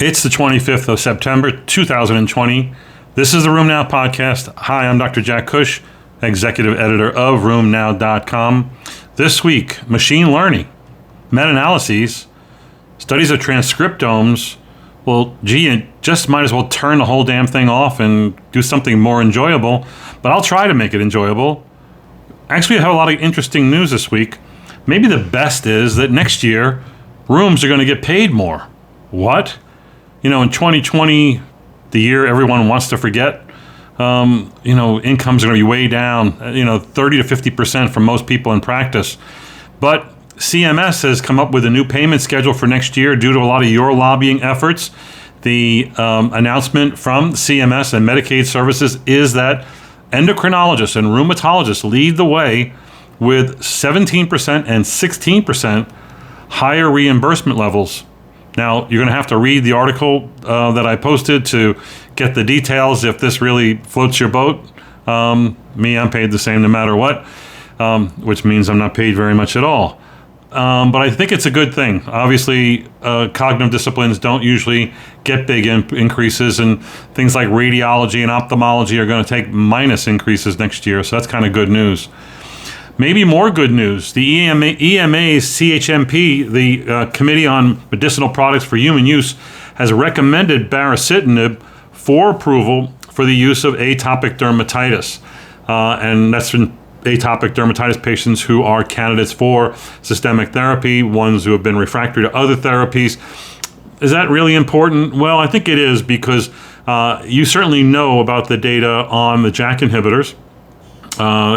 It's the 25th of September, 2020. This is the RheumNow podcast. Hi, I'm Dr. Jack Cush, executive editor of RheumNow.com. This week, machine learning, meta-analyses, studies of transcriptomes. Well, gee, you just might as well turn the whole damn thing off and do something more enjoyable, but I'll try to make it enjoyable. Actually, I have a lot of interesting news this week. Maybe the best is that next year, rooms are going to get paid more. What? In 2020, the year everyone wants to forget, incomes are going to be way down, 30 to 50% for most people in practice. But CMS has come up with a new payment schedule for next year due to a lot of your lobbying efforts. The announcement from CMS and Medicaid services is that endocrinologists and rheumatologists lead the way with 17% and 16% higher reimbursement levels. Now, you're going to have to read the article that I posted to get the details if this really floats your boat. I'm paid the same no matter what, which means I'm not paid very much at all. But I think it's a good thing. Obviously, cognitive disciplines don't usually get big increases, and things like radiology and ophthalmology are going to take minus increases next year, so that's kind of good news. Maybe more good news. The EMA's CHMP, the Committee on Medicinal Products for Human Use, has recommended baricitinib for approval for the use of atopic dermatitis. And that's in atopic dermatitis patients who are candidates for systemic therapy, ones who have been refractory to other therapies. Is that really important? Well, I think it is, because you certainly know about the data on the JAK inhibitors,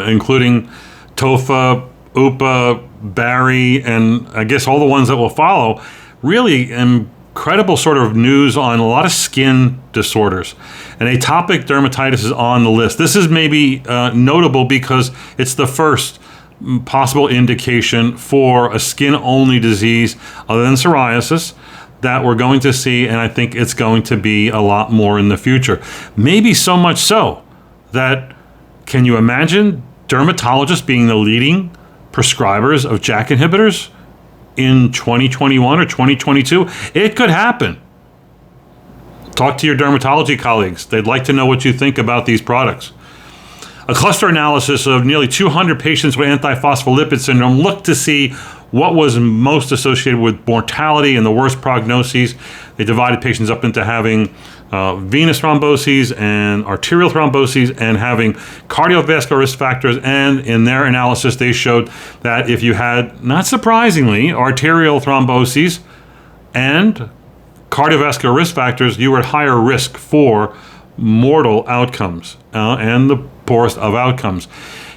including TOFA, UPA, Barry, and I guess all the ones that will follow. Really incredible sort of news on a lot of skin disorders. And atopic dermatitis is on the list. This is maybe notable because it's the first possible indication for a skin-only disease other than psoriasis that we're going to see, and I think it's going to be a lot more in the future. Maybe so much so that, can you imagine dermatologists being the leading prescribers of JAK inhibitors in 2021 or 2022? It could happen. Talk to your dermatology colleagues. They'd like to know what you think about these products. A cluster analysis of nearly 200 patients with antiphospholipid syndrome looked to see what was most associated with mortality and the worst prognoses. They divided patients up into having venous thrombosis and arterial thrombosis and having cardiovascular risk factors. And in their analysis, they showed that if you had, not surprisingly, arterial thrombosis and cardiovascular risk factors, you were at higher risk for mortal outcomes and the poorest of outcomes.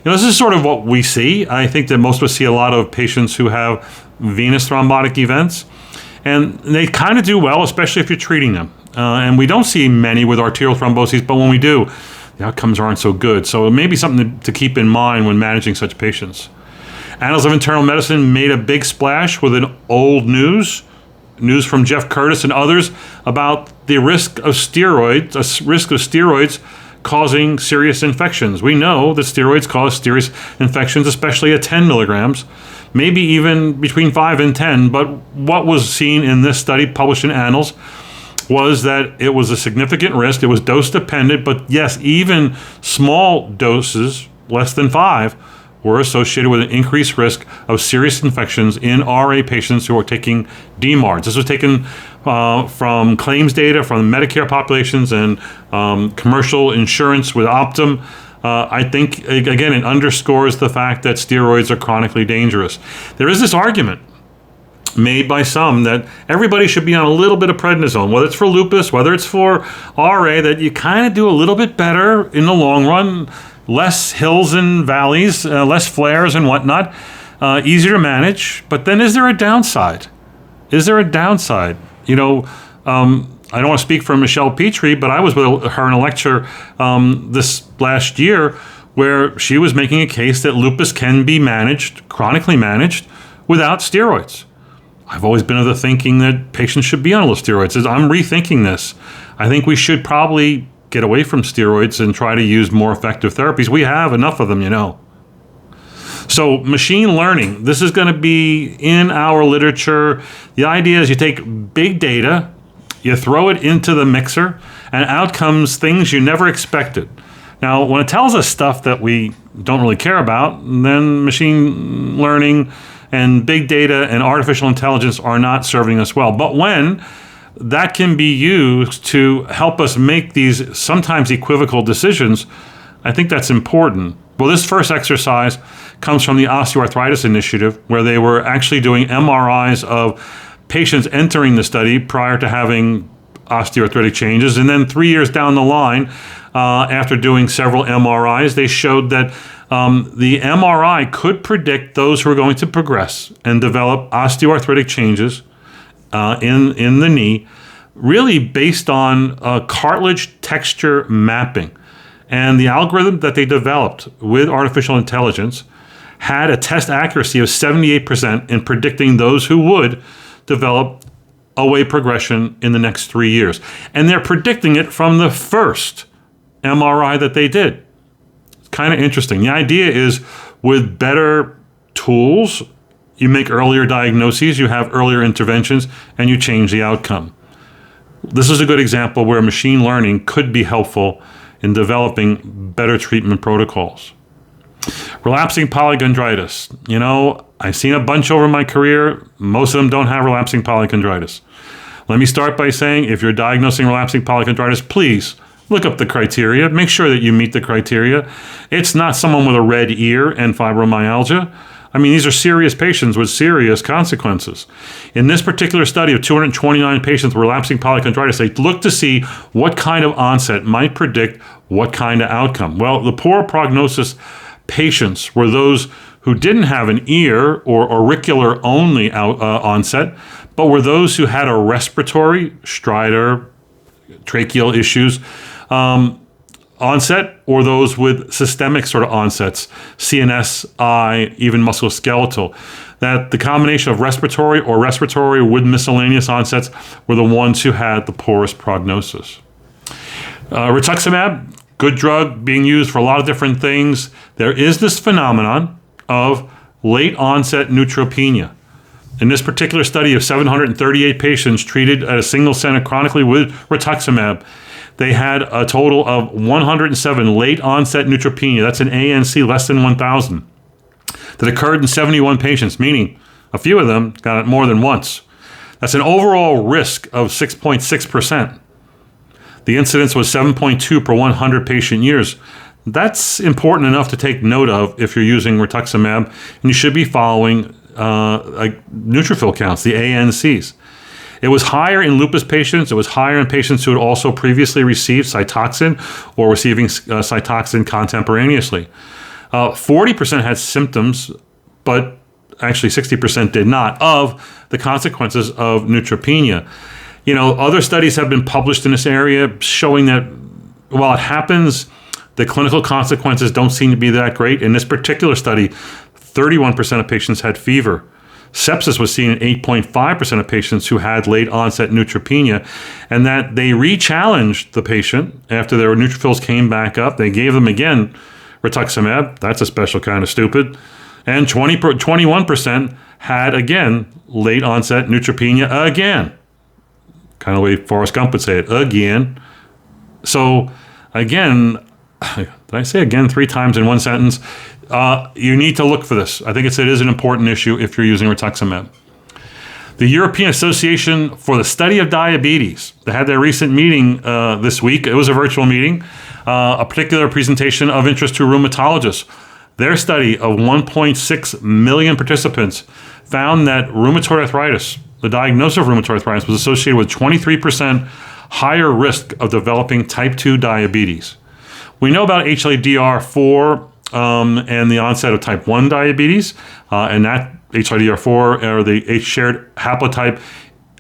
This is sort of what we see. I think that most of us see a lot of patients who have venous thrombotic events, and they kind of do well, especially if you're treating them. And we don't see many with arterial thrombosis, but when we do, the outcomes aren't so good. So it may be something to keep in mind when managing such patients. Annals of Internal Medicine made a big splash with an old news from Jeff Curtis and others about the risk of steroids causing serious infections. We know that steroids cause serious infections, especially at 10 milligrams, maybe even between 5 and 10. But what was seen in this study published in Annals was that it was a significant risk. It was dose dependent, but yes, even small doses, less than 5, were associated with an increased risk of serious infections in RA patients who are taking DMARDs. This was taken from claims data from Medicare populations and commercial insurance with Optum. I think, again, it underscores the fact that steroids are chronically dangerous. There is this argument made by some that everybody should be on a little bit of prednisone, whether it's for lupus, whether it's for RA, that you kind of do a little bit better in the long run, less hills and valleys, less flares and whatnot, easier to manage. But then is there a downside? I don't want to speak for Michelle Petrie, but I was with her in a lecture this last year where she was making a case that lupus can be managed, chronically managed, without steroids. I've always been of the thinking that patients should be on steroids. I'm rethinking this. I think we should probably get away from steroids and try to use more effective therapies. We have enough of them, So machine learning, this is going to be in our literature. The idea is you take big data You throw it into the mixer, and out comes things you never expected. Now, when it tells us stuff that we don't really care about, then machine learning and big data and artificial intelligence are not serving us well. But when that can be used to help us make these sometimes equivocal decisions, I think that's important. Well, this first exercise comes from the Osteoarthritis Initiative, where they were actually doing MRIs of patients entering the study prior to having osteoarthritic changes. And then 3 years down the line, after doing several MRIs, they showed that the MRI could predict those who are going to progress and develop osteoarthritic changes in the knee, really based on cartilage texture mapping. And the algorithm that they developed with artificial intelligence had a test accuracy of 78% in predicting those who would develop OA progression in the next 3 years. And they're predicting it from the first MRI that they did. It's kind of interesting. The idea is with better tools, you make earlier diagnoses, you have earlier interventions, and you change the outcome. This is a good example where machine learning could be helpful in developing better treatment protocols. Relapsing polychondritis. You know, I've seen a bunch over my career. Most of them don't have relapsing polychondritis. Let me start by saying, if you're diagnosing relapsing polychondritis, please look up the criteria. Make sure that you meet the criteria. It's not someone with a red ear and fibromyalgia. I mean, these are serious patients with serious consequences. In this particular study of 229 patients with relapsing polychondritis, they looked to see what kind of onset might predict what kind of outcome. Well, the poor prognosis patients were those who didn't have an ear or auricular only onset, but were those who had a respiratory, stridor, tracheal issues, onset, or those with systemic sort of onsets, CNS, eye, even musculoskeletal. That the combination of respiratory with miscellaneous onsets were the ones who had the poorest prognosis. Rituximab, good drug being used for a lot of different things. There is this phenomenon of late onset neutropenia. In this particular study of 738 patients treated at a single center chronically with rituximab, they had a total of 107 late onset neutropenia. That's an ANC less than 1,000 that occurred in 71 patients, meaning a few of them got it more than once. That's an overall risk of 6.6%. The incidence was 7.2 per 100 patient years. That's important enough to take note of if you're using rituximab, and you should be following neutrophil counts, the ANCs. It was higher in lupus patients. It was higher in patients who had also previously received Cytoxan or receiving Cytoxan contemporaneously. 40% had symptoms, but actually 60% did not, of the consequences of neutropenia. You know, other studies have been published in this area showing that while it happens, the clinical consequences don't seem to be that great. In this particular study, 31% of patients had fever. Sepsis was seen in 8.5% of patients who had late onset neutropenia, and that they re-challenged the patient after their neutrophils came back up. They gave them again rituximab. That's a special kind of stupid. And 21% had, again, late onset neutropenia again. Kind of the way Forrest Gump would say it, again. So, again, did I say again 3 times in one sentence? You need to look for this. I think it is an important issue if you're using rituximab. The European Association for the Study of Diabetes, they had their recent meeting this week. It was a virtual meeting, a particular presentation of interest to rheumatologists. Their study of 1.6 million participants found that rheumatoid arthritis, the diagnosis of rheumatoid arthritis, was associated with 23% higher risk of developing type 2 diabetes. We know about HLA-DR4 and the onset of type 1 diabetes, and that HLA-DR4 or the H-shared haplotype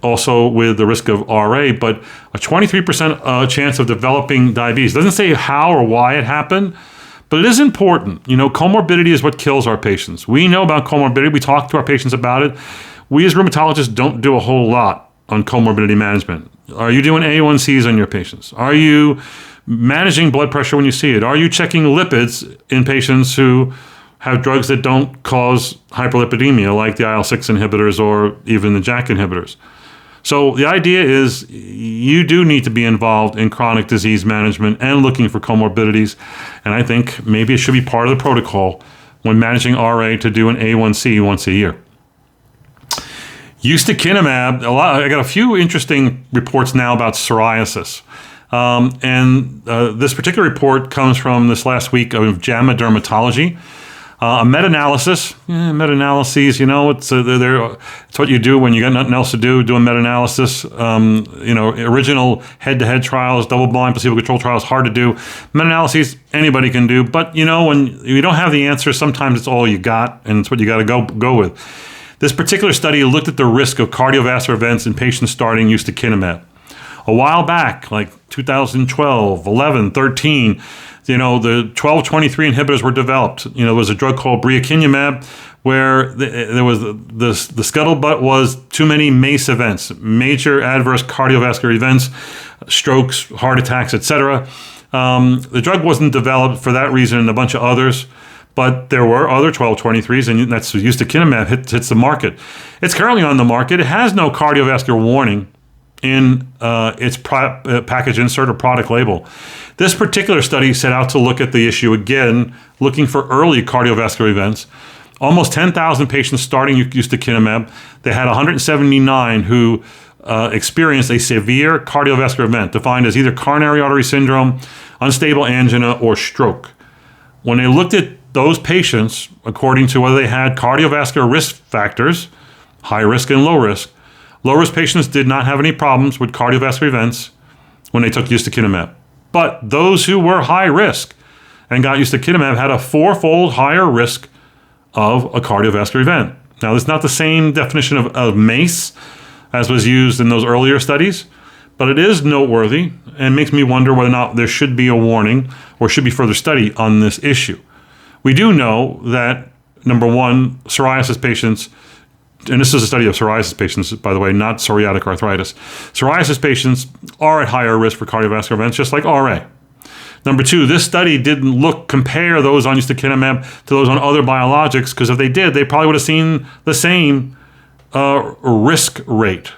also with the risk of RA, but a 23% chance of developing diabetes. It doesn't say how or why it happened, but it is important. You know, comorbidity is what kills our patients. We know about comorbidity. We talk to our patients about it. We as rheumatologists don't do a whole lot on comorbidity management. Are you doing A1Cs on your patients? Are you managing blood pressure when you see it? Are you checking lipids in patients who have drugs that don't cause hyperlipidemia, like the IL-6 inhibitors or even the JAK inhibitors? So the idea is you do need to be involved in chronic disease management and looking for comorbidities. And I think maybe it should be part of the protocol when managing RA to do an A1C once a year. Ustekinumab, I got a few interesting reports now about psoriasis. This particular report comes from this last week of JAMA Dermatology. A meta-analysis, meta-analyses, it's what you do when you got nothing else to do a meta-analysis. Original head-to-head trials, double-blind, placebo-controlled trials, hard to do. Meta-analyses, anybody can do. But, when you don't have the answer, sometimes it's all you got, and it's what you got to go with. This particular study looked at the risk of cardiovascular events in patients starting ustekinumab. A while back, like 2012, 11, 13, the 12/23 inhibitors were developed. There was a drug called breakinumab where there was the scuttlebutt was too many MACE events, major adverse cardiovascular events, strokes, heart attacks, etc. The drug wasn't developed for that reason and a bunch of others, but there were other 12/23s, and that's ustekinumab hits the market. It's currently on the market. It has no cardiovascular warning in its package insert or product label. This particular study set out to look at the issue again, looking for early cardiovascular events. Almost 10,000 patients starting ustekinumab. They had 179 who experienced a severe cardiovascular event, defined as either coronary artery syndrome, unstable angina, or stroke. When they looked at those patients, according to whether they had cardiovascular risk factors, high risk and low risk patients did not have any problems with cardiovascular events when they took ustekinumab. But those who were high risk and got ustekinumab had a 4-fold higher risk of a cardiovascular event. Now, this is not the same definition of MACE as was used in those earlier studies, but it is noteworthy and makes me wonder whether or not there should be a warning or should be further study on this issue. We do know that, number one, psoriasis patients, and this is a study of psoriasis patients, by the way, not psoriatic arthritis. Psoriasis patients are at higher risk for cardiovascular events, just like RA. Number two, this study didn't compare those on ustekinumab to those on other biologics, because if they did, they probably would have seen the same risk rate.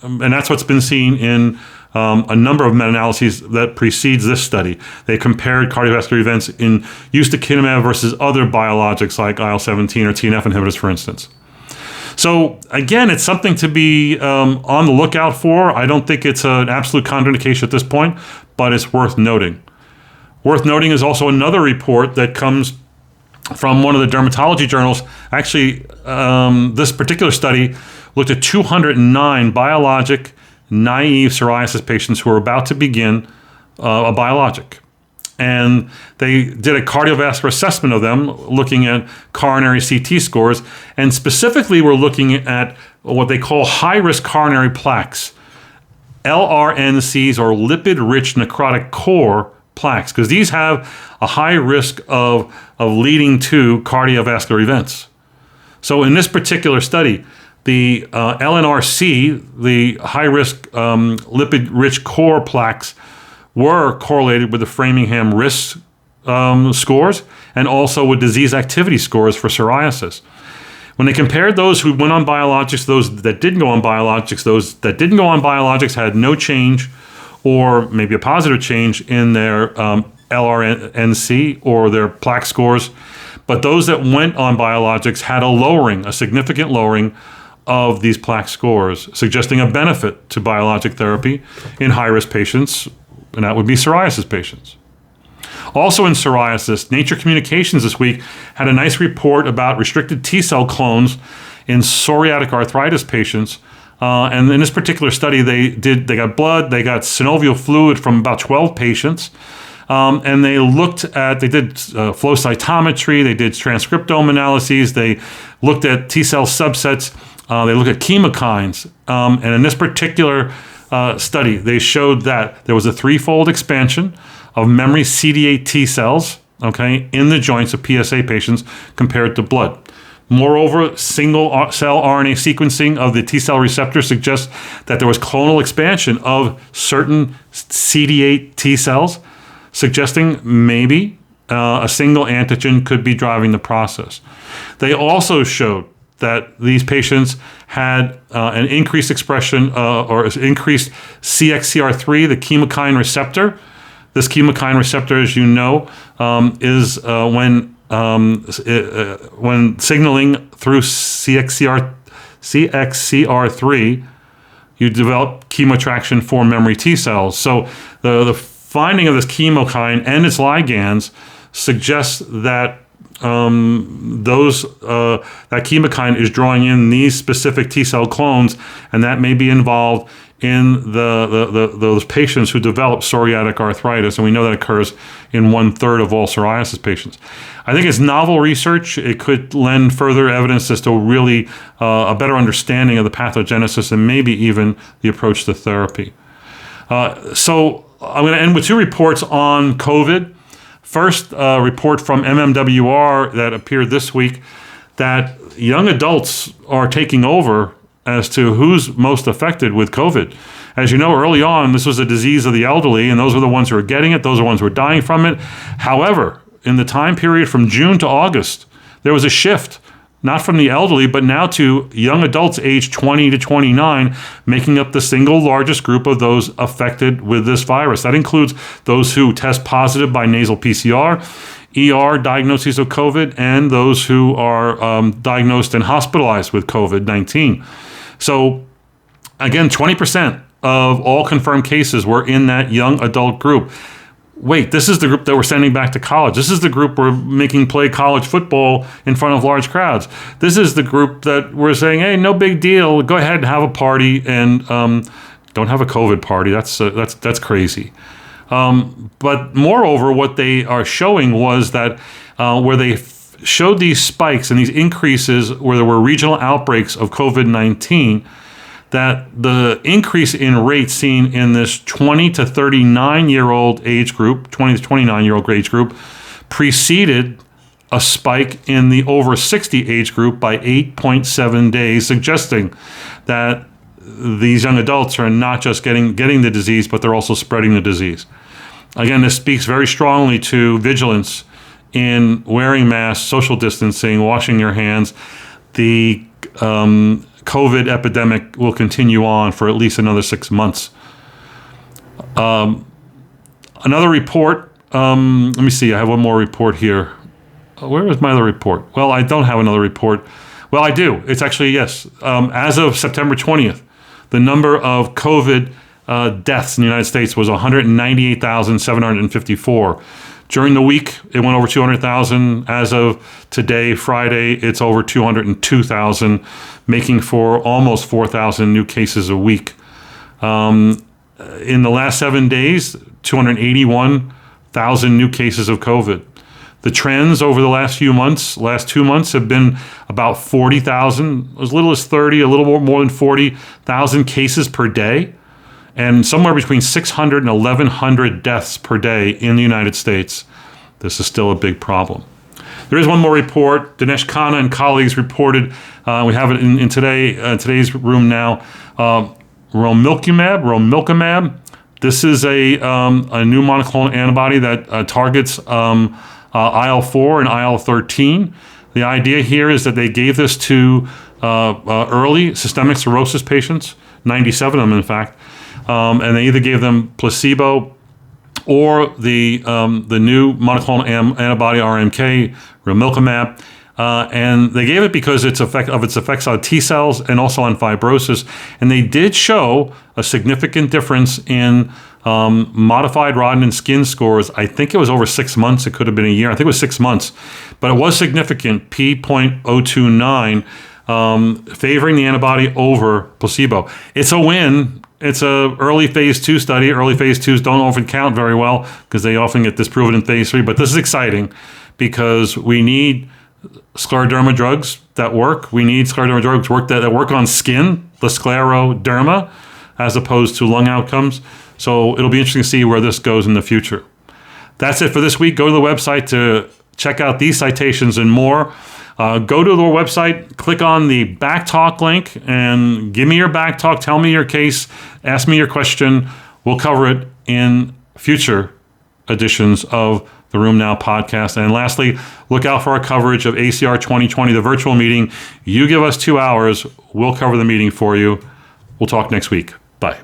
And that's what's been seen in a number of meta-analyses that precedes this study. They compared cardiovascular events in ustekinumab versus other biologics like IL-17 or TNF inhibitors, for instance. So again, it's something to be on the lookout for. I don't think it's an absolute contraindication at this point, but it's worth noting. Worth noting is also another report that comes from one of the dermatology journals. Actually, this particular study looked at 209 biologic naive psoriasis patients who were about to begin a biologic. And they did a cardiovascular assessment of them, looking at coronary CT scores, and specifically we're looking at what they call high-risk coronary plaques, LRNCs, or lipid-rich necrotic core plaques, because these have a high risk of leading to cardiovascular events. So in this particular study, the LNRC, the high-risk lipid-rich core plaques, were correlated with the Framingham risk scores and also with disease activity scores for psoriasis. When they compared those who went on biologics, those that didn't go on biologics, those that didn't go on biologics had no change or maybe a positive change in their LRNC or their plaque scores. But those that went on biologics had a significant lowering of these plaque scores, suggesting a benefit to biologic therapy in high-risk patients, and that would be psoriasis patients. Also in psoriasis, Nature Communications this week had a nice report about restricted T-cell clones in psoriatic arthritis patients. And in this particular study, they got blood, they got synovial fluid from about 12 patients. And they did flow cytometry, they did transcriptome analyses, they looked at T-cell subsets, they looked at chemokines. And in this particular study, they showed that there was a 3-fold expansion of memory CD8 T cells, in the joints of PSA patients compared to blood. Moreover, single cell RNA sequencing of the T cell receptor suggests that there was clonal expansion of certain CD8 T cells, suggesting maybe a single antigen could be driving the process. They also showed that these patients had an increased expression or increased CXCR3, the chemokine receptor. This chemokine receptor, as you know, is when signaling through CXCR3, you develop chemoattraction for memory T cells. So the finding of this chemokine and its ligands suggests that that chemokine is drawing in these specific T cell clones, and that may be involved in those patients who develop psoriatic arthritis, and we know that occurs in 1/3 of all psoriasis patients. I think it's novel research. It could lend further evidence as to really a better understanding of the pathogenesis and maybe even the approach to therapy. So I'm going to end with 2 reports on COVID. First, a report from MMWR that appeared this week that young adults are taking over as to who's most affected with COVID. As you know, early on, this was a disease of the elderly, and those were the ones who were getting it. Those are the ones who were dying from it. However, in the time period from June to August, there was a shift, not from the elderly, but now to young adults aged 20 to 29, making up the single largest group of those affected with this virus. That includes those who test positive by nasal PCR, ER diagnoses of COVID, and those who are diagnosed and hospitalized with COVID-19. So again, 20% of all confirmed cases were in that young adult group. Wait, this is the group that we're sending back to college. This is the group we're making play college football in front of large crowds. This is the group that we're saying, hey, no big deal. Go ahead and have a party, and don't have a COVID party. That's crazy. But moreover, what they are showing was that where they showed these spikes and these increases where there were regional outbreaks of COVID-19, that the increase in rate seen in this 20 to 39-year-old age group, 20 to 29-year-old age group, preceded a spike in the over 60 age group by 8.7 days, suggesting that these young adults are not just getting the disease, but they're also spreading the disease. Again, this speaks very strongly to vigilance in wearing masks, social distancing, washing your hands. The COVID epidemic will continue on for at least another 6 months. Another report, let me see, I have one more report here. Where is my other report? Well, I don't have another report. Well, I do. It's actually, yes. As of September 20th, the number of COVID deaths in the United States was 198,754. During the week, it went over 200,000. As of today, Friday, it's over 202,000, making for almost 4,000 new cases a week. In the last 7 days, 281,000 new cases of COVID. The trends over the last 2 months, have been about 40,000, as little as 30, a little more than 40,000 cases per day, and somewhere between 600 and 1,100 deaths per day in the United States. This is still a big problem. There is one more report. Dinesh Khanna and colleagues reported, we have it in today's RheumNow, RheumNow. This is a new monoclonal antibody that targets IL-4 and IL-13. The idea here is that they gave this to early systemic sclerosis patients, 97 of them in fact, and they either gave them placebo or the new monoclonal antibody RMK, RheumNow, and they gave it because its effects on T cells and also on fibrosis, and they did show a significant difference in modified Rodnan skin scores. I think it was over 6 months. It could have been a year. I think it was 6 months, but it was significant, P.029, favoring the antibody over placebo. It's a win. It's a early phase 2 study. Early phase 2s don't often count very well because they often get disproven in phase 3, but this is exciting because we need scleroderma drugs that work. We need scleroderma drugs that work on skin, the scleroderma, as opposed to lung outcomes. So it'll be interesting to see where this goes in the future. That's it for this week. Go to the website to check out these citations and more. Go to the website, click on the Back Talk link, and give me your back talk. Tell me your case. Ask me your question. We'll cover it in future editions of the RheumNow podcast. And lastly, look out for our coverage of ACR 2020, the virtual meeting. You give us 2 hours, we'll cover the meeting for you. We'll talk next week. Bye.